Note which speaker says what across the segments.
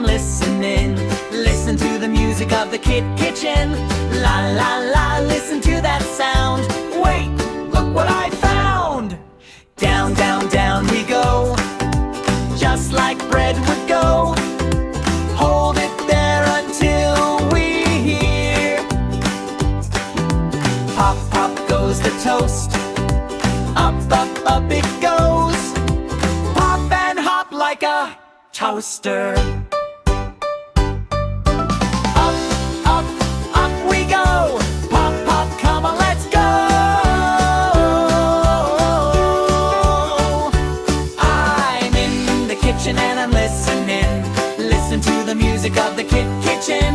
Speaker 1: I'm listening. Listen to the music of the kitchen. La la la, listen to that sound. Wait, look what I found. Down, down, down we go, just like bread would go. Hold it there until we hear. Pop, pop goes the toast. Up, up, up it goes. Pop and hop like a toaster. Up, up, up we go. Pop, pop, come on, let's go. I'm in the kitchen and I'm listening. Listen to the music of the kitchen.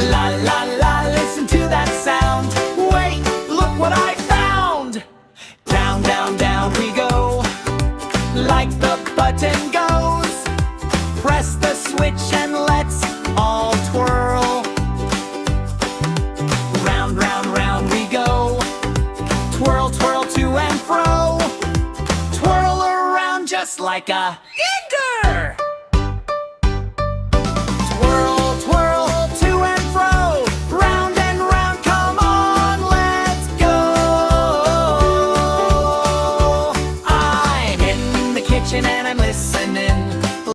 Speaker 1: La, la, la, listen to that sound. Wait, look what I found. Down, down, down we go, like the button goes. Press the switch and let's all twirl. Round, round, round we go. Twirl, twirl to and fro. Twirl around just like a